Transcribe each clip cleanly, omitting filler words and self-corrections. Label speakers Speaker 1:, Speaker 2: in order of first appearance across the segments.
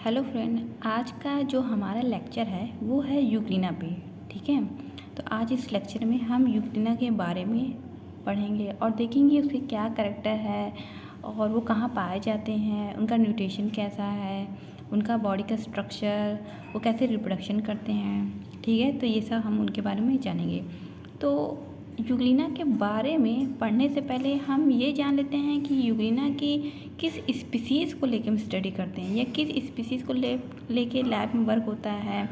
Speaker 1: Hello friend, आज का जो हमारा लेक्चर है वो है यूग्लिना पे। ठीक है, तो आज इस लेक्चर में हम यूग्लिना के बारे में पढ़ेंगे और देखेंगे उसके क्या कैरेक्टर है और वो कहाँ पाए जाते हैं, उनका न्यूट्रिशन कैसा है, उनका बॉडी का स्ट्रक्चर, वो कैसे रिप्रोडक्शन करते हैं। ठीक है, तो ये सब हम उनके बारे में जानेंगे। तो यूग्लिना के बारे में पढ़ने से पहले हम ये जान लेते हैं कि यूग्लिना की किस स्पीसीज़ को लेके हम स्टडी करते हैं या किस स्पीसीज़ को लेके लैब में वर्क होता है।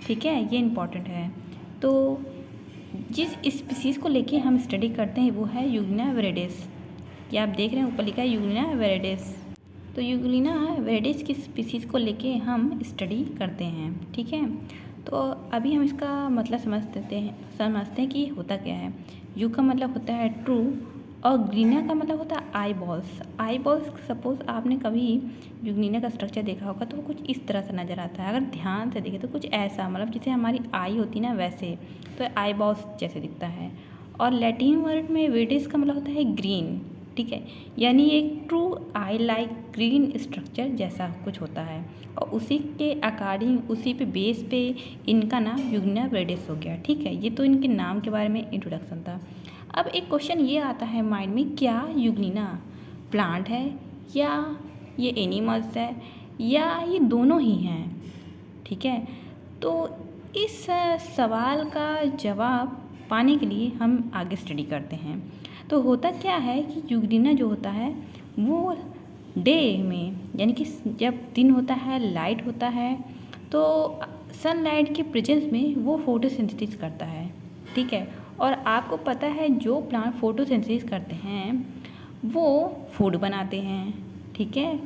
Speaker 1: ठीक है, ये इम्पॉर्टेंट है। तो जिस स्पीसीज़ को लेके हम स्टडी करते हैं वो है यूग्लिना वेरिडेस। ये आप देख रहे हैं ऊपर लिखा है यूग्लिना वेरिडेस। तो यूग्लिना वेरिडेस की स्पीसीज़ को लेके हम स्टडी करते हैं। ठीक है, तो अभी हम इसका मतलब समझते हैं कि होता क्या है। यू का मतलब होता है ट्रू और ग्लिना का मतलब होता है आई बॉल्स। आई बॉल्स सपोज आपने कभी यूग्लिना का स्ट्रक्चर देखा होगा तो वो कुछ इस तरह से नज़र आता है। अगर ध्यान से देखें तो कुछ ऐसा, मतलब जैसे हमारी आई होती है ना वैसे, तो आई बॉल्स जैसे दिखता है। और लैटिन वर्ड में वेरिडेस का मतलब होता है ग्रीन। ठीक है, यानी एक true I like green structure जैसा कुछ होता है और उसी के अकॉर्डिंग, उसी पे बेस पे इनका नाम यूग्लिना वेरिडेस हो गया। ठीक है, ये तो इनके नाम के बारे में इंट्रोडक्शन था। अब एक क्वेश्चन ये आता है माइंड में, क्या यूग्लिना प्लांट है या ये एनिमल्स है या ये दोनों ही हैं। ठीक है, तो इस सवाल का जवाब पाने के लिए हम आगे स्टडी करते हैं। तो होता क्या है कि यूग्लिना जो होता है वो डे में, यानी कि जब दिन होता है, लाइट होता है, तो सनलाइट के प्रेजेंस में वो फोटोसिंथेसिस करता है। ठीक है, और आपको पता है जो प्लांट फोटोसिंथेसिस करते हैं वो फूड बनाते हैं। ठीक है,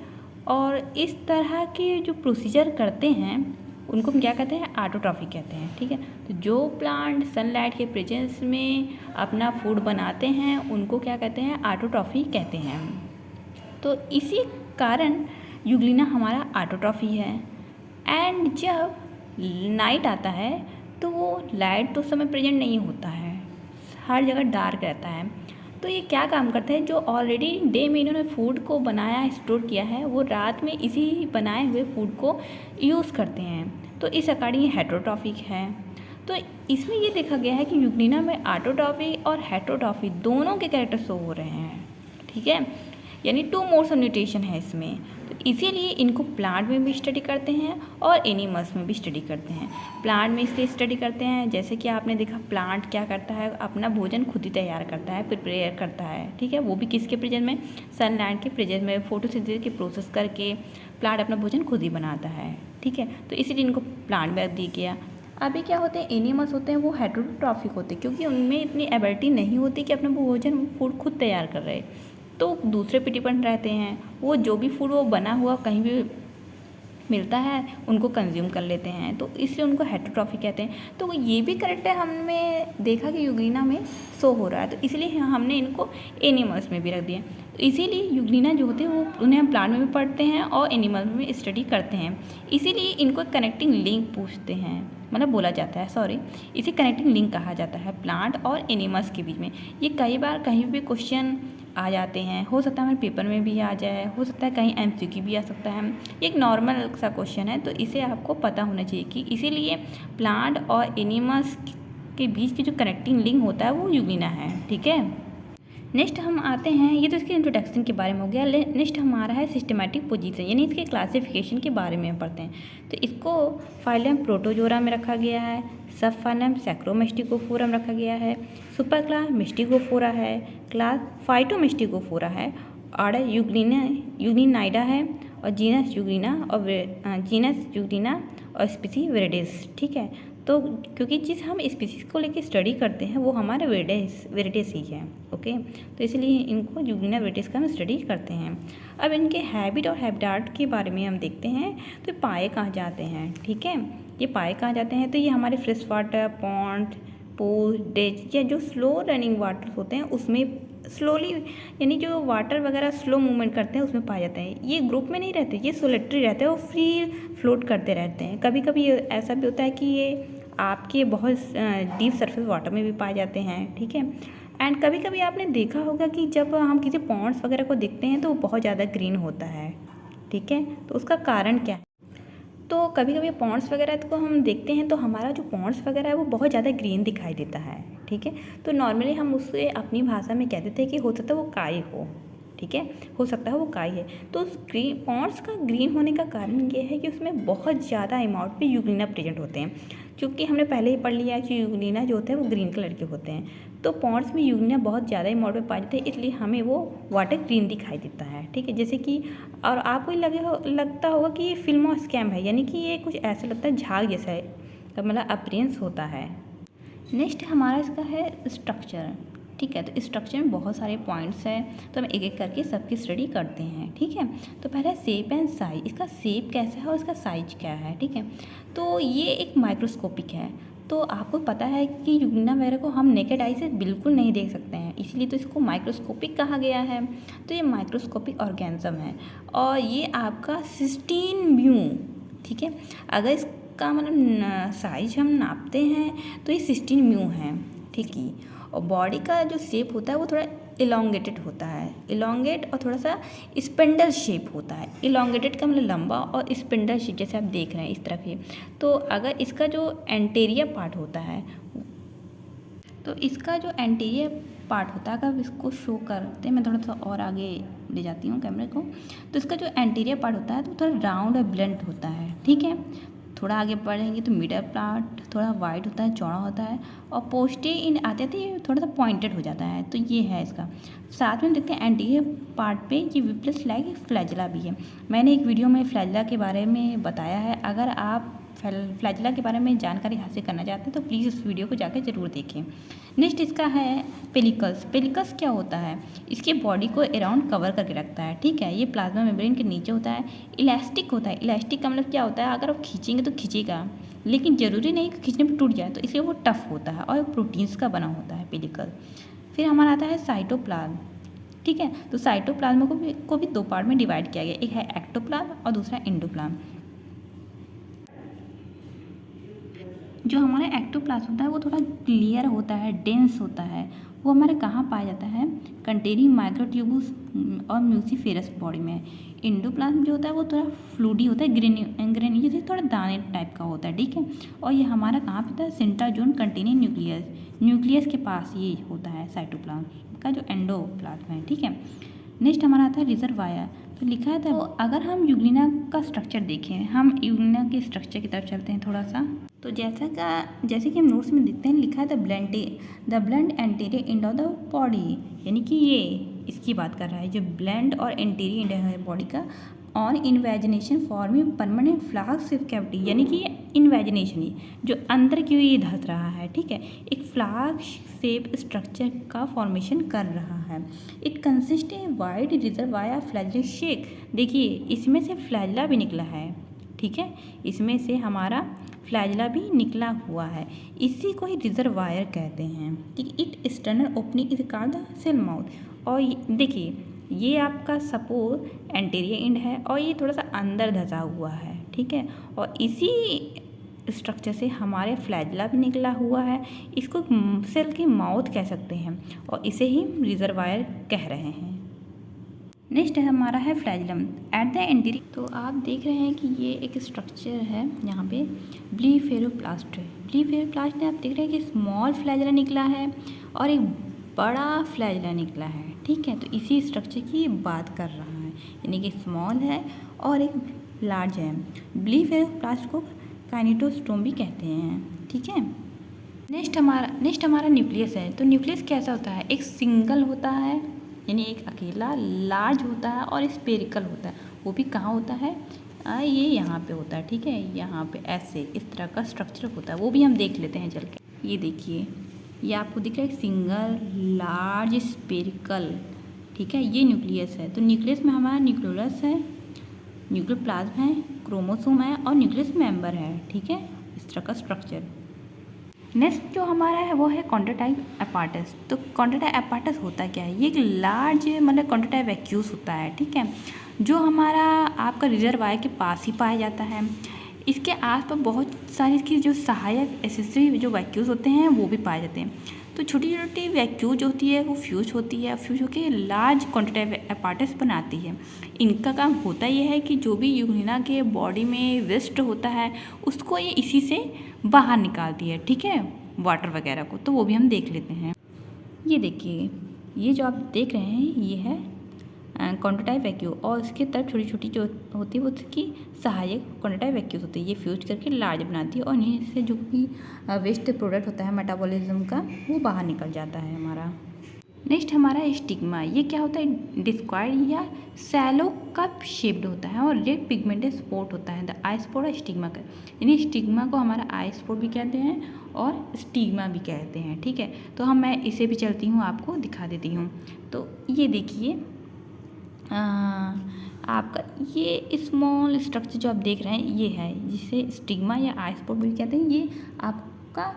Speaker 1: और इस तरह के जो प्रोसीजर करते हैं उनको हम क्या कहते हैं, ऑटोट्रॉफी कहते हैं। ठीक है, तो जो प्लांट सनलाइट के प्रेजेंस में अपना फूड बनाते हैं उनको क्या कहते हैं, ऑटोट्रॉफी कहते हैं। तो इसी कारण यूग्लिना हमारा ऑटोट्रॉफी है। एंड जब नाइट आता है तो वो लाइट तो उस समय प्रेजेंट नहीं होता है, हर जगह डार्क रहता है। तो ये क्या काम करते हैं, जो ऑलरेडी डे में इन्होंने फूड को बनाया, स्टोर किया है, वो रात में इसी बनाए हुए फूड को यूज़ करते हैं। तो इस अकॉर्डिंग ये हेटरोट्रॉफिक है। तो इसमें ये देखा गया है कि यूग्लिना में ऑटोट्रॉफी और हेटरोट्रॉफी दोनों के कैरेक्टर शो हो रहे हैं। ठीक है, यानी 2 मोड्स ऑफ न्यूट्रिशन है इसमें। तो इसीलिए इनको प्लांट में भी स्टडी करते हैं और एनिमल्स में भी स्टडी करते हैं। प्लांट में इसलिए स्टडी करते हैं जैसे कि आपने देखा प्लांट क्या करता है, अपना भोजन खुद ही तैयार करता है, प्रिपेयर करता है। ठीक है, वो भी किसके प्रेजेंस में, सनलाइट के प्रेजेंस में फोटोसिंथेसिस की प्रोसेस करके प्लांट अपना भोजन खुद ही बनाता है। ठीक है, तो इसीलिए इनको प्लांट में रख दिया गया। अभी क्या होते हैं, एनिमल्स होते हैं वो हेटरोट्रॉफिक होते हैं क्योंकि उनमें इतनी एबिलिटी नहीं होती कि अपना भोजन फूड खुद तैयार कर रहे, तो दूसरे पे डिपेंड रहते हैं। वो जो भी फूड वो बना हुआ कहीं भी मिलता है उनको कंज्यूम कर लेते हैं, तो इसलिए उनको हेटरोट्रॉफी कहते हैं। तो ये भी करेक्ट है, हमने देखा कि यूग्लिना में शो हो रहा है, तो इसलिए हमने इनको एनिमल्स में भी रख दिया। तो इसीलिए यूग्लिना जो होते हैं वो उन्हें हम प्लांट में भी पढ़ते हैं और एनिमल्स में स्टडी करते हैं। इसीलिए इनको कनेक्टिंग लिंक पूछते हैं, मतलब बोला जाता है, सॉरी, इसे कनेक्टिंग लिंक कहा जाता है प्लांट और एनिमल्स के बीच में। ये कई बार कहीं भी क्वेश्चन आ जाते हैं, हो सकता है हमारे पेपर में भी आ जाए, हो सकता है कहीं एमसीक्यू भी आ सकता है। एक नॉर्मल सा क्वेश्चन है, तो इसे आपको पता होना चाहिए कि इसीलिए प्लांट और एनिमल्स के बीच की जो कनेक्टिंग लिंक होता है वो यूग्लिना है। ठीक है, नेक्स्ट हम आते हैं, ये तो इसके इंट्रोडक्शन के बारे में हो गया। नेक्स्ट हमारा है सिस्टमैटिक पोजीशन, यानी इसके क्लासिफिकेशन के बारे में हम पढ़ते हैं। तो इसको फाइलम प्रोटोजोरा में रखा गया है, सब फाइलम सैक्रोमिस्टिकोफोरा में रखा गया है, सुपर क्लास मिस्टिकोफोरा है, क्लास फाइटोमिस्टिकोफोरा है, ऑर्डर यूग्लिनाइडा है और जीनस यूग्लिना और स्पीसी वेरिडेस। ठीक है, तो क्योंकि जिस हम स्पीसीज को लेके स्टडी करते हैं वो हमारे वेरिडेस ही है। ओके, तो इसलिए इनको यूग्लिना वेरिडेस का हम स्टडी करते हैं। अब इनके हैबिट और हैबिटाट के बारे में हम देखते हैं। तो पाए कहाँ जाते हैं, ठीक है, ये पाए कहाँ जाते हैं, तो ये हमारे fresh water, pond, pool, days या जो स्लो रनिंग वाटर होते हैं उसमें स्लोली, यानी जो वाटर वगैरह स्लो मूवमेंट करते हैं उसमें पाए जाते हैं। ये ग्रुप में नहीं रहते, ये सोलेटरी रहते हैं और फ्री फ्लोट करते रहते हैं। कभी कभी ऐसा भी होता है कि ये आपके बहुत डीप सरफेस वाटर में भी पाए जाते हैं। ठीक है, एंड कभी कभी आपने देखा होगा कि जब हम किसी पॉन्ड्स वगैरह को देखते हैं तो वो बहुत ज़्यादा ग्रीन होता है। ठीक है, तो उसका कारण क्या है, तो कभी कभी पॉन्ड्स वगैरह को हम देखते हैं तो हमारा जो पॉन्ड्स वगैरह है वो बहुत ज़्यादा ग्रीन दिखाई देता है, ठीक है। तो नॉर्मली हम उससे अपनी भाषा में कहते थे कि हो सकता है वो काई हो, ठीक है, हो सकता है वो काई है। तो उस पॉन्ड्स का ग्रीन होने का कारण ये है कि उसमें बहुत ज़्यादा अमाउंट पे यूग्लिना प्रेजेंट होते हैं, क्योंकि हमने पहले ही पढ़ लिया कि यूग्लिना जो होते हैं वो ग्रीन कलर के होते हैं। तो पॉन्ड्स में यूग्लिना बहुत ज़्यादा अमाउंट में पाए जाते हैं, इसलिए हमें वो वाटर ग्रीन दिखाई देता है, ठीक है। जैसे कि और आपको लगता होगा कि ये फिल्म स्कैम है, यानी कि ये कुछ ऐसा लगता है झाग जैसा है, मतलब अपीयरेंस होता है। नेक्स्ट हमारा इसका है स्ट्रक्चर, ठीक है। तो स्ट्रक्चर में बहुत सारे पॉइंट्स हैं, तो हम एक एक करके सबकी स्टडी करते हैं, ठीक है। तो पहले शेप एंड साइज, इसका शेप कैसा है और इसका साइज क्या है, ठीक है। तो ये एक माइक्रोस्कोपिक है। तो आपको पता है कि यूग्लिना वगैरह को हम नेकेड आई से बिल्कुल नहीं देख सकते हैं, इसलिए तो इसको माइक्रोस्कोपिक कहा गया है। तो ये माइक्रोस्कोपिक ऑर्गेनिज्म है और ये आपका 16 म्यू, ठीक है। अगर इसका मतलब साइज हम नापते हैं तो ये 16 म्यू है, ठीक है। और बॉडी का जो शेप होता है वो थोड़ा इलोंगेटेड होता है, इलोंगेट और थोड़ा सा स्पिंडल शेप होता है। इलोंगेटेड का मतलब लंबा और स्पिंडल शेप जैसे आप देख रहे हैं इस तरफ ये। तो अगर इसका जो एंटीरियर पार्ट होता है, तो इसका जो एंटीरियर पार्ट होता है, अगर इसको शो करते हैं, मैं थोड़ा सा और आगे ले जाती हूँ कैमरे को। तो इसका जो एंटीरियर पार्ट होता है तो थोड़ा राउंड और ब्लंट होता है, ठीक है। थोड़ा आगे बढ़ेंगे तो मिडल पार्ट थोड़ा वाइड होता है, चौड़ा होता है, और पोस्टीरियर इन आते थे थोड़ा सा पॉइंटेड हो जाता है। तो ये है इसका। साथ में देखते हैं एंटीरियर पार्ट पे ये विप्लस लाइक फ्लैजिला भी है। मैंने एक वीडियो में फ्लैजिला के बारे में बताया है, अगर आप फ्लैजिला के बारे में जानकारी हासिल करना चाहते हैं तो प्लीज़ उस वीडियो को जाकर ज़रूर देखें। नेक्स्ट इसका है पेलिकल्स। पेलिकल्स क्या होता है? इसके बॉडी को अराउंड कवर करके रखता है, ठीक है। ये प्लाज्मा मेम्ब्रेन के नीचे होता है, इलास्टिक होता है। इलास्टिक का मतलब क्या होता है? अगर आप खींचेंगे तो खींचेगा, लेकिन ज़रूरी नहीं कि खींचने पर टूट जाए, तो इसलिए वो टफ होता है और प्रोटीन्स का बना होता है पेलिकल। फिर हमारा आता है साइटोप्लाज्म, ठीक है। तो साइटोप्लाज्म को भी दो पार्ट में डिवाइड किया गया, एक है एक्टोप्लाज्म और दूसरा एंडोप्लाज्म। जो हमारा एक्टोप्लाज्म होता है वो थोड़ा क्लियर होता है, डेंस होता है। वो हमारे कहाँ पाया जाता है? कंटेनिंग माइक्रोट्यूब्यूल्स और म्यूसिफेरस बॉडी में। एंडोप्लाज्म जो होता है वो थोड़ा फ्लूडी होता है, ग्रेनी जैसे थोड़ा दाने टाइप का होता है, ठीक है। और ये हमारा कहाँ पे होता है? सेंट्रोजोम कंटेनिंग न्यूक्लियस, न्यूक्लियस के पास ये होता है साइटोप्लाज्म का जो एंडोप्लाज्म है, ठीक है। नेक्स्ट हमारा आता है रिजर्वायर। तो लिखा है, तो अगर हम यूग्लिना का स्ट्रक्चर देखें, हम यूग्लिना के स्ट्रक्चर की तरफ चलते हैं थोड़ा सा। तो जैसे कि हम नोट्स में देखते हैं, लिखा है the blunt anterior end of the body, यानी कि ये इसकी बात कर रहा है, जो ब्लंट और एंटीरियर एंड है बॉडी का, on invagination forming permanent flask shape cavity, यानी कि इन्वेजिनेशन ही जो अंदर की ओर धंस रहा है, ठीक है, एक फ्लास्क शेप स्ट्रक्चर का फॉर्मेशन कर रहा है। It consist a wide reservoir flagella shake. देखिए इसमें से फ्लैजिला भी निकला है, ठीक है, इसमें से हमारा फ्लैजिला भी निकला हुआ है, इसी को ही रिजर्वायर कहते हैं, ठीक। It external opening is called the cell mouth. और देखिए ये आपका सपोज एंटीरियर एंड है और ये थोड़ा सा अंदर धंसा हुआ है, ठीक है, और इसी स्ट्रक्चर से हमारे फ्लैजिला भी निकला हुआ है। इसको सेल की माउथ कह सकते हैं और इसे ही रिजर्वायर कह रहे हैं। नेक्स्ट है हमारा है फ्लैजिलम एट द एंटीरियर। तो आप देख रहे हैं कि ये एक स्ट्रक्चर है यहाँ पे, ब्लीफेरोप्लास्ट। ब्लीफेरोप्लास्ट में आप देख रहे हैं कि स्मॉल फ्लैजिला निकला है और एक बड़ा फ्लैजिला निकला है, ठीक है। तो इसी स्ट्रक्चर की बात कर रहा है, यानी कि स्मॉल है और एक लार्ज है। ब्लीफेरोप्लास्ट को काइनेटोस्टोम भी कहते हैं, ठीक है। नेक्स्ट हमारा न्यूक्लियस है। तो न्यूक्लियस कैसा होता है? एक सिंगल होता है, यानी एक अकेला, लार्ज होता है और स्पेरिकल होता है। वो भी कहाँ होता है? ये यहाँ पे होता है, ठीक है, यहाँ पे ऐसे इस तरह का स्ट्रक्चर होता है। वो भी हम देख लेते हैं चल के। ये देखिए, ये आपको दिख रहा है सिंगल, लार्ज, स्पेरिकल, ठीक है, ये न्यूक्लियस है। तो न्यूक्लियस में हमारा न्यूक्लियोलस है, न्यूक्लियोप्लाज्म है, क्रोमोसोम है और न्यूक्लियस मेंबर है, ठीक है, इस तरह का स्ट्रक्चर। नेक्स्ट जो हमारा है वो है कॉन्ड्रोटाइप एपार्टस। तो कॉन्ड्रोटाइप एपार्टस होता क्या है? ये एक लार्ज मतलब कॉन्ड्रोटाइप वैक्यूल्स होता है, ठीक है, जो हमारा आपका रिजर्वायर के पास ही पाया जाता है। इसके आसपास बहुत सारी इसकी जो सहायक एसेसरी जो वैक्यूल्स होते हैं वो भी पाए जाते हैं। तो छोटी छोटी वैक्यूल जो होती है वो फ्यूज होती है, फ्यूज होकर लार्ज क्वांटिटी एपार्टस बनाती है। इनका काम होता यह है कि जो भी यूग्लिना के बॉडी में वेस्ट होता है उसको ये इसी से बाहर निकालती है, ठीक है, वाटर वगैरह को। तो वो भी हम देख लेते हैं। ये देखिए, ये जो आप देख रहे हैं ये है क्वांटिटाइव वैक्यूम, और इसके तरफ छोटी छोटी जो होती है वो उसकी सहायक क्वांटिटाइव वैक्यूम होती है। ये फ्यूज करके लार्ज बनाती है और इन्हीं से जो भी वेस्ट प्रोडक्ट होता है मेटाबॉलिज्म का वो बाहर निकल जाता है हमारा। नेक्स्ट हमारा स्टिग्मा। ये क्या होता है, डिस्क्वायड या सैलो कप शेप्ड होता है और रेड पिगमेंटेड स्पॉट होता है। द आई स्पॉट और स्टिग्मा का, यानी स्टिग्मा को हमारा आई स्पॉट भी कहते हैं और स्टिग्मा भी कहते हैं, ठीक है। तो मैं इसे भी चलती हूँ, आपको दिखा देती हूँ। तो ये देखिए आपका ये स्मॉल स्ट्रक्चर जो आप देख रहे हैं ये है, जिसे स्टिग्मा या आई स्पॉट भी कहते हैं। ये आपका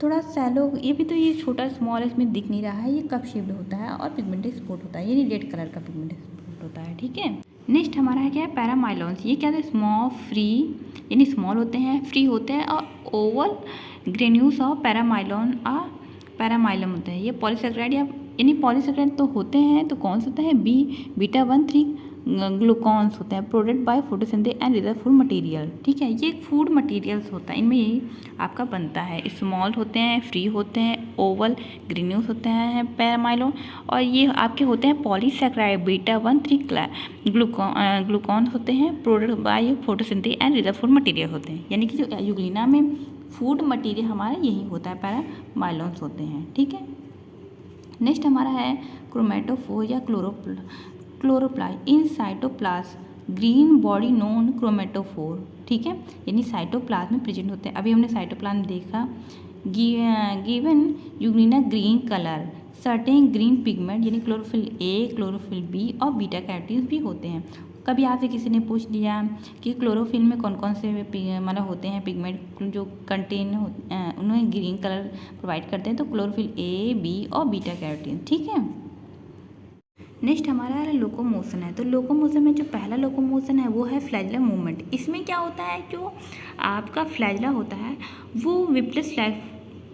Speaker 1: थोड़ा सैलो, ये भी तो ये छोटा स्मॉल इसमें दिख नहीं रहा है, ये कप शेप्ड होता है और पिगमेंटेड स्पॉट होता है, यानी रेड कलर का पिगमेंटेड स्पॉट होता है, ठीक है। नेक्स्ट हमारा है क्या है, पैरामाइलॉन्स। ये क्या है, स्मॉल फ्री, यानी स्मॉल होते हैं, फ्री होते हैं और ओवल ग्रेन्यूल्स ऑफ पैरामाइलम होते हैं। ये पॉलीसेकेराइड यानी पॉलीसेकेराइड तो होते हैं, तो कौन सा होता है, β1,3 ग्लूकॉन्स होते हैं, product by photosynthesis and reserve food material, ठीक है। ये फूड मटेरियल्स होता है, इनमें यही आपका बनता है। स्मॉल होते हैं, फ्री होते हैं, ओवल ग्रेन्यूल्स होते हैं पैरामाइलोन, और ये आपके होते हैं पॉलीसेकेराइड β1,3 ग्लूकॉन्स होते हैं, product by photosynthesis and reserve food material होते हैं। यानी कि जो यूग्लिना में फूड मटेरियल हमारा यही होता है, पैरामाइलोन्स होते हैं, ठीक है। नेक्स्ट हमारा है क्रोमेटोफोर या chloroplast in cytoplasm, green body known chromatophore, ठीक है, यानी साइटोप्लाज्म में प्रेजेंट होते हैं। अभी हमने साइटोप्लाज्म देखा, given Euglena green colour, certain green pigment यानी क्लोरोफिल ए, क्लोरोफिल बी और बीटा कैरोटीन्स भी होते हैं। कभी आपसे किसी ने पूछ लिया कि क्लोरोफिल में कौन कौन से मतलब होते हैं पिगमेंट जो कंटेन उन्हें ग्रीन कलर प्रोवाइड करते हैं, तो क्लोरोफिल ए, बी और बीटा कैरोटीन, ठीक है। नेक्स्ट हमारा लोकोमोशन है। तो लोकोमोशन में जो पहला लोकोमोशन है वो है फ्लैजला मूवमेंट। इसमें क्या होता है, जो आपका फ्लैजला होता है वो विप्लस फ्लैग,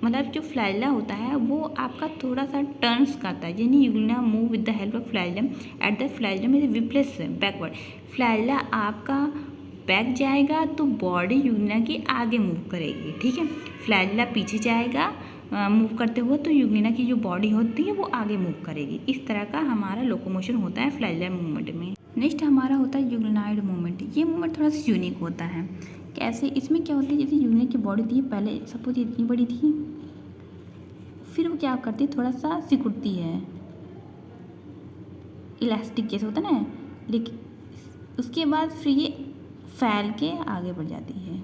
Speaker 1: मतलब जो फ्लैजला होता है वो आपका थोड़ा सा टर्न्स करता है, यानी euglena move with the help of flagellum at the flagellum is whiplash backward. Flagella आपका बैक जाएगा तो बॉडी यूग्लिना की आगे मूव करेगी, ठीक है। फ्लैजला पीछे जाएगा मूव करते हुए, तो यूग्लिना की जो बॉडी होती है वो आगे मूव करेगी। इस तरह का हमारा लोकोमोशन होता है फ्लैजला मूवमेंट में। नेक्स्ट हमारा होता है यूग्लिनाइड मूवमेंट। ये मूवमेंट थोड़ा सा यूनिक होता है। कैसे, इसमें क्या होता है, जैसे यूग्लिना की बॉडी थी पहले, सपोज इतनी बड़ी थी, फिर वो क्या करती है, थोड़ा सा सिकुड़ती है, इलास्टिक जैसे होता है ना, लेकिन उसके बाद फिर ये फैल के आगे बढ़ जाती है।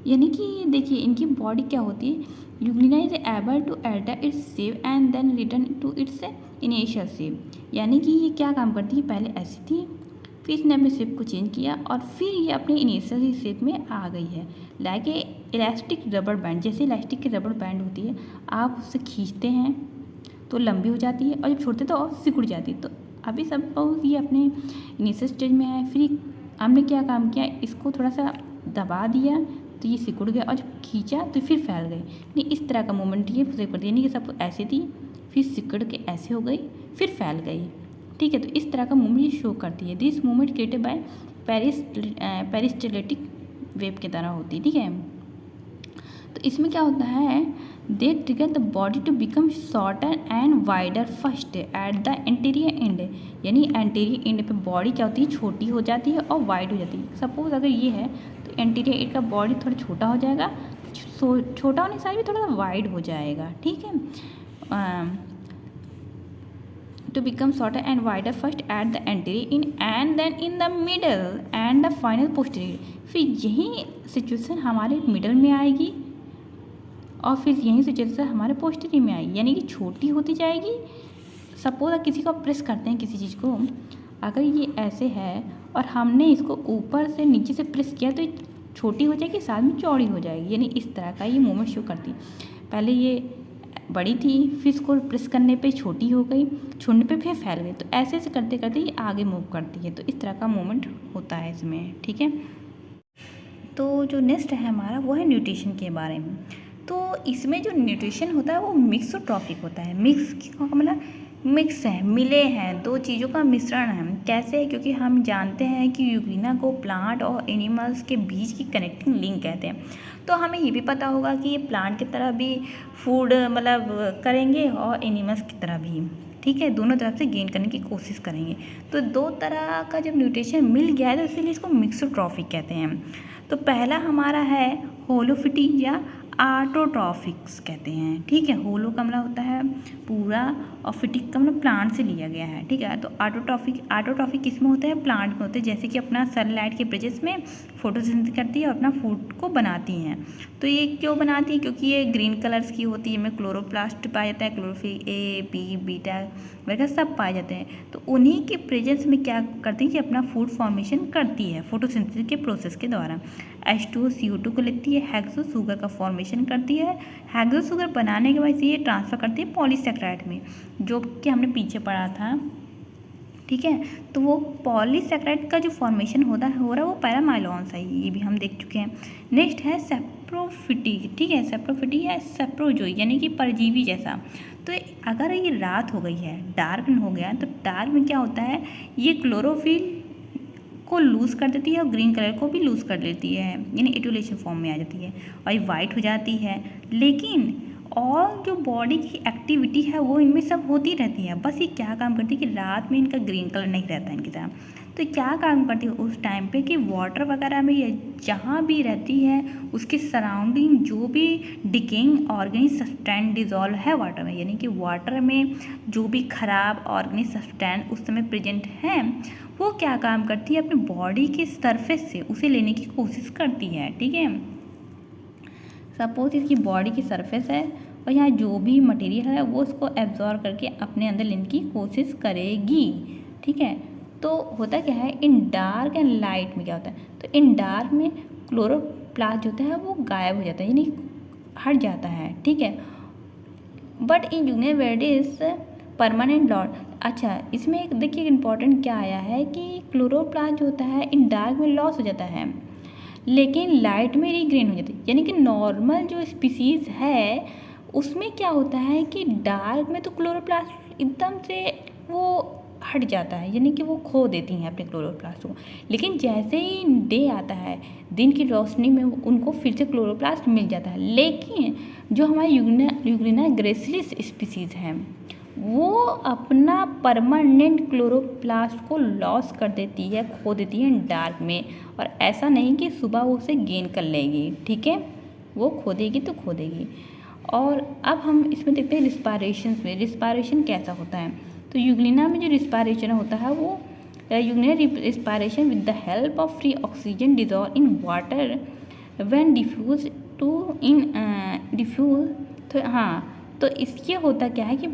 Speaker 1: यानी कि देखिए इनकी बॉडी क्या होती है, euglena is able to alter its shape and then return to its initial shape. यानी कि ये क्या काम करती है, पहले ऐसी थी, फिर इसने अपने शेप को चेंज किया और फिर ये अपने इनिशियल शेप में आ गई है। Like a elastic rubber band, जैसे इलास्टिक की रबर बैंड होती है, आप उससे खींचते हैं तो लंबी हो जाती है और जब छोड़ते तो और सिकुड़ जाती है। तो अभी सपोज ये अपने इनिशियल स्टेज में है, फिर हमने क्या काम किया, इसको थोड़ा सा दबा दिया तो ये सिकुड़ गया और जब खींचा तो फिर फैल गई। नहीं, इस तरह का मूवमेंट ये करती है, नहीं कि सब ऐसे थी फिर सिकुड़ के ऐसे हो गई फिर फैल गई, ठीक है। तो इस तरह का मूवमेंट ये शो करती है। This movement created by peristaltic wave की तरह होती है, ठीक है। तो इसमें क्या होता है, they trigger the body to become shorter and wider first at the anterior end, यानी एंटीरियर एंड पे बॉडी क्या होती है, छोटी हो जाती है और वाइड हो जाती है। सपोज अगर ये है तो एंटीरियर एंड का बॉडी थोड़ा छोटा हो जाएगा, छोटा होने के साथ भी थोड़ा सा वाइड हो जाएगा, ठीक है। To become shorter and wider first at the anterior in and then in the middle and the final posterior। फिर यही सिचुएशन हमारे मिडल में आएगी और फिर यही सिचुएशन हमारे पोस्टीरियर में आएगी, यानी कि छोटी होती जाएगी। सपोज अगर किसी को प्रेस करते हैं किसी चीज़ को, अगर ये ऐसे है और हमने इसको ऊपर से नीचे से प्रेस किया तो ये छोटी हो जाएगी, साथ में चौड़ी हो जाएगी, यानी इस तरह का ये मूवमेंट शो करती है। पहले ये बड़ी थी, फिर इसको प्रेस करने पे छोटी हो गई, छोड़ने पे फिर फैल गई, तो ऐसे ऐसे करते करते ये आगे मूव करती है। तो इस तरह का मूवमेंट होता है इसमें, ठीक है। तो जो नेक्स्ट है हमारा वो है न्यूट्रिशन के बारे में। तो इसमें जो न्यूट्रिशन होता है वो मिक्सोट्रॉफिक होता है। मिक्स का मतलब मिक्स है, मिले हैं, दो चीज़ों का मिश्रण है। कैसे? क्योंकि हम जानते हैं कि यूग्लिना को प्लांट और एनिमल्स के बीच की कनेक्टिंग लिंक कहते हैं। तो हमें ये भी पता होगा कि ये प्लांट की तरह भी फूड मतलब करेंगे और एनिमल्स की तरह भी, ठीक है, दोनों तरफ से गेन करने की कोशिश करेंगे। तो दो तरह का जब न्यूट्रिशन मिल गया है तो इसीलिए इसको मिक्सोट्रॉफिक कहते हैं। तो पहला हमारा है होलोफिटी या ऑटोट्रॉफिक्स कहते हैं, ठीक है। होलो का मतलब होता है पूरा और फिटिक का मतलब प्लांट से लिया गया है, ठीक है। तो ऑटोट्रॉफिक किसमें होते हैं? प्लांट में होते हैं, जैसे कि अपना सनलाइट के प्रेजेंस में फोटोसिंथेसिस करती है और अपना फूड को बनाती हैं। तो ये क्यों बनाती है? क्योंकि ये ग्रीन कलर्स की होती है, इनमें क्लोरोप्लास्ट पाया जाता है, क्लोरोफिल ए बी बीटा वगैरह सब पाए जाते हैं। तो उन्हीं के प्रेजेंस में क्या करती है कि अपना फूड फॉर्मेशन करती है फोटोसिंथेसिस के प्रोसेस के द्वारा। H2O CO2 को लेती है, हेक्सो शुगर का फॉर्मेशन करती है। हेक्सो शुगर बनाने के बाद ये ट्रांसफ़र करती है पॉलीसेकेराइड में, जो कि हमने पीछे पढ़ा था, ठीक है। तो वो पॉलीसेकेराइड का जो फॉर्मेशन हो रहा है वो पैरामाइलॉन्स है, ये भी हम देख चुके हैं। नेक्स्ट है सेप्रोफिटी, ठीक है, सेप्रोफिटी या सेप्रोजोई यानी कि परजीवी जैसा। तो अगर ये रात हो गई है, डार्क हो गया, तो डार्क में क्या होता है, ये क्लोरोफिल को लूज़ कर देती है और ग्रीन कलर को भी लूज़ कर लेती है, यानी एटोलेशन फॉर्म में आ जाती है और ये वाइट हो जाती है। लेकिन और जो बॉडी की एक्टिविटी है वो इनमें सब होती रहती है, बस ये क्या काम करती है कि रात में इनका ग्रीन कलर नहीं रहता है इनकी तरह। तो क्या काम करती है उस टाइम पे कि वाटर वगैरह में ये जहाँ भी रहती है उसके सराउंडिंग जो भी डिकेइंग ऑर्गेनिक सब्सटेंस डिजॉल्व है वाटर में, यानी कि वाटर में जो भी खराब ऑर्गेनिक सब्सटेंस उस समय प्रेजेंट है वो क्या काम करती है, अपनी बॉडी के सरफेस से उसे लेने की कोशिश करती है, ठीक है। सपोज इसकी बॉडी की सरफेस है और यहाँ जो भी मटेरियल है वो उसको एब्जॉर्ब करके अपने अंदर लेने की कोशिश करेगी, ठीक है। तो होता क्या है, इन डार्क एंड लाइट में क्या होता है, तो इन डार्क में क्लोरोप्लास्ट जो होता है वो गायब हो जाता है, यानी हट जाता है, ठीक है। But in universities permanent lot, अच्छा इसमें एक देखिए इम्पॉर्टेंट क्या आया है कि क्लोरोप्लास्ट जो होता है इन डार्क में लॉस हो जाता है लेकिन लाइट में रीग्रेन हो जाती है। यानी कि नॉर्मल जो स्पीसीज़ है उसमें क्या होता है कि डार्क में तो क्लोरोप्लास्ट एकदम से वो हट जाता है, यानी कि वो खो देती हैं अपने क्लोरोप्लास्ट को। लेकिन जैसे ही डे आता है, दिन की रोशनी में उनको फिर से क्लोरोप्लास्ट मिल जाता है। लेकिन जो हमारी यूग्लिना ग्रेसिलिस स्पीसीज़ हैं वो अपना परमानेंट क्लोरोप्लास्ट को लॉस कर देती है, खो देती है डार्क में, और ऐसा नहीं कि सुबह वो उसे गेन कर लेगी, ठीक है, वो खो देगी तो खो देगी। और अब हम इसमें देखते हैं रिस्पायरेशन में, रिस्पायरेशन कैसा होता है। तो यूग्लिना में जो रिस्पायरेशन होता है वो euglena respiration with the help of free oxygen dissolve in water when diffuse तो हाँ, तो इसके होता क्या है कि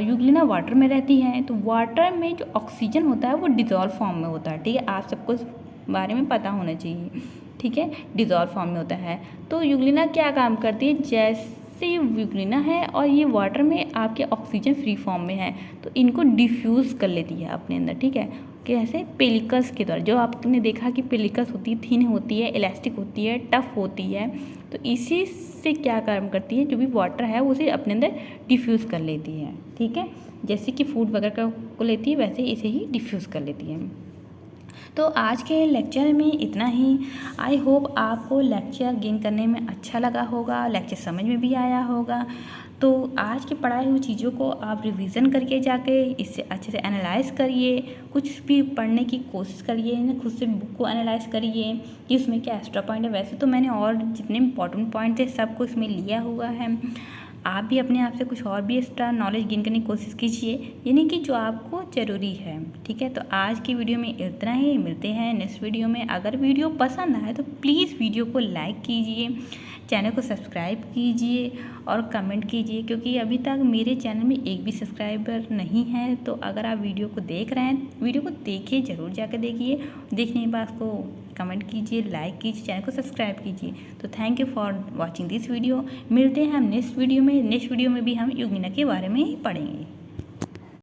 Speaker 1: यूग्लिना वाटर में रहती है, तो वाटर में जो ऑक्सीजन होता है वो डिजॉल्व फॉर्म में होता है, ठीक है, आप सबको इस बारे में पता होना चाहिए, ठीक है, डिजॉल्व फॉर्म में होता है। तो यूग्लिना क्या काम करती है, जैसे ये यूग्लिना है और ये वाटर में आपके ऑक्सीजन फ्री फॉर्म में है तो इनको डिफ्यूज़ कर लेती है अपने अंदर, ठीक है। कैसे? पेलिकस के द्वारा, जो आपने देखा कि पेलिकस होती है, थिन होती है, इलास्टिक होती है, टफ होती है, तो इसी से क्या काम करती है, जो भी वाटर है उसे अपने अंदर डिफ्यूज़ कर लेती है, ठीक है। जैसे कि फूड वगैरह को लेती है वैसे इसे ही डिफ्यूज़ कर लेती है। तो आज के लेक्चर में इतना ही। आई होप आपको लेक्चर गेन करने में अच्छा लगा होगा, लेक्चर समझ में भी आया होगा। तो आज की पढ़ाई हुई चीज़ों को आप रिवीजन करके जाके इससे अच्छे से एनालाइज करिए, कुछ भी पढ़ने की कोशिश करिए, खुद से बुक को एनालाइज करिए कि उसमें क्या एक्स्ट्रा पॉइंट है। वैसे तो मैंने और जितने इंपॉर्टेंट पॉइंट थे सबको इसमें लिया हुआ है, आप भी अपने आप से कुछ और भी एक्स्ट्रा नॉलेज गेन करने की कोशिश कीजिए, यानी कि जो आपको ज़रूरी है, ठीक है। तो आज की वीडियो में इतना ही, मिलते हैं नेक्स्ट वीडियो में। अगर वीडियो पसंद आए तो प्लीज़ वीडियो को लाइक कीजिए, चैनल को सब्सक्राइब कीजिए और कमेंट कीजिए, क्योंकि अभी तक मेरे चैनल में एक भी सब्सक्राइबर नहीं है। तो अगर आप वीडियो को देख रहे हैं, वीडियो को देखिए, ज़रूर जाकर देखिए, देखने के बाद उसको कमेंट कीजिए, लाइक कीजिए, चैनल को सब्सक्राइब कीजिए। तो thank you for watching this video. मिलते हैं हम नेक्स्ट वीडियो में। नेक्स्ट वीडियो में भी हम यूग्लिना के बारे में ही पढ़ेंगे।